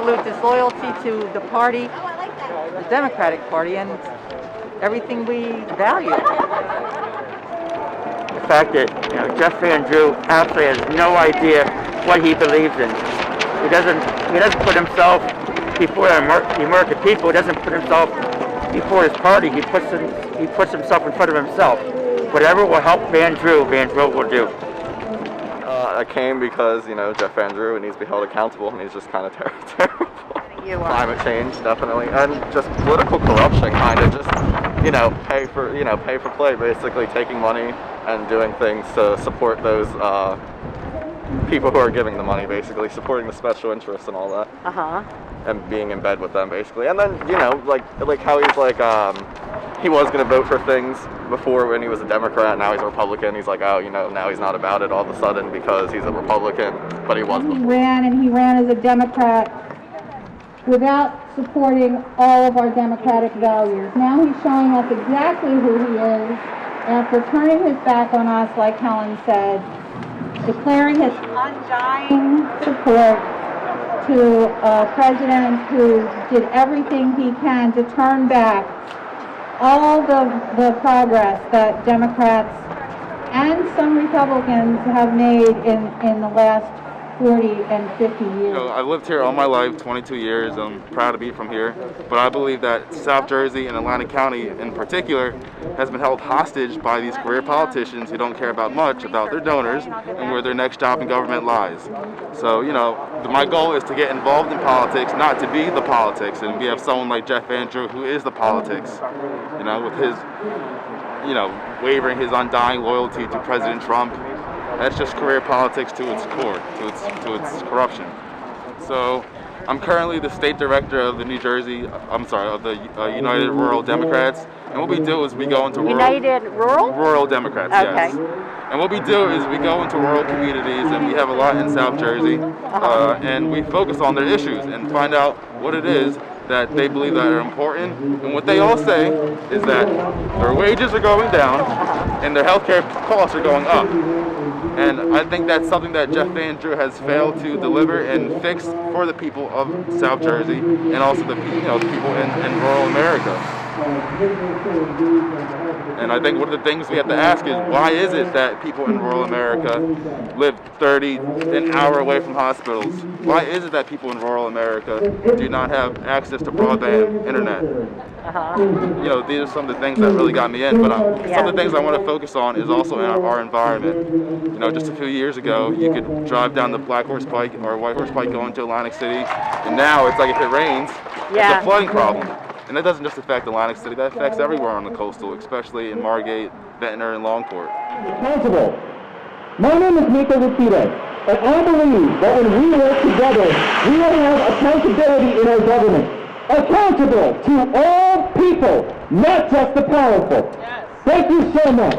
absolute disloyalty to the party, the Democratic Party, and everything we value. The fact that Jeff Van Drew absolutely has no idea what he believes in. He doesn't put himself before the American people. He doesn't put himself before his party. He puts himself in front of himself. Whatever will help Van Drew will do. I came because, Jeff Van Drew needs to be held accountable, and he's just kind of terrible. You are. Climate change, definitely, and just political corruption, kind of just, pay for play, basically taking money and doing things to support those people who are giving the money, basically supporting the special interests and all that. And being in bed with them, basically. And then, like how he's like, he was going to vote for things before when he was a Democrat, now he's a Republican. He's like, oh, now he's not about it all of a sudden because he's a Republican, but he was before. He ran as a Democrat without supporting all of our democratic values. Now he's showing us exactly who he is after turning his back on us, like Helen said, declaring his undying support to a president who did everything he can to turn back all the progress that Democrats and some Republicans have made in the last 40 and 50 years. I've lived here all my life, 22 years. I'm proud to be from here. But I believe that South Jersey and Atlantic County in particular has been held hostage by these career politicians who don't care much about their donors and where their next job in government lies. So, my goal is to get involved in politics, not to be the politics. And we have someone like Jeff Van Drew who is the politics, with his, wavering his undying loyalty to President Trump. That's just career politics to its core, to its corruption. So, I'm currently the state director of the United Rural Democrats, and what we do is we go into rural Democrats. Okay. Yes. And what we do is we go into rural communities, and we have a lot in South Jersey, and we focus on their issues and find out what it is that they believe that are important. And what they all say is that their wages are going down and their healthcare costs are going up. And I think that's something that Jeff Van Drew has failed to deliver and fix for the people of South Jersey and also the people in rural America. And I think one of the things we have to ask is, why is it that people in rural America live an hour away from hospitals? Why is it that people in rural America do not have access to broadband internet? These are some of the things that really got me in, but some of the things I want to focus on is also in our environment. Just a few years ago, you could drive down the Black Horse Pike or White Horse Pike going to Atlantic City, and now it's like if it rains, it's a flooding problem. And that doesn't just affect Atlantic City, that affects everywhere on the coastal, especially in Margate, Ventnor, and Longport. Accountable. My name is Nico Rapides, and I believe that when we work together, we will have accountability in our government. Accountable to all people, not just the powerful. Thank you so much.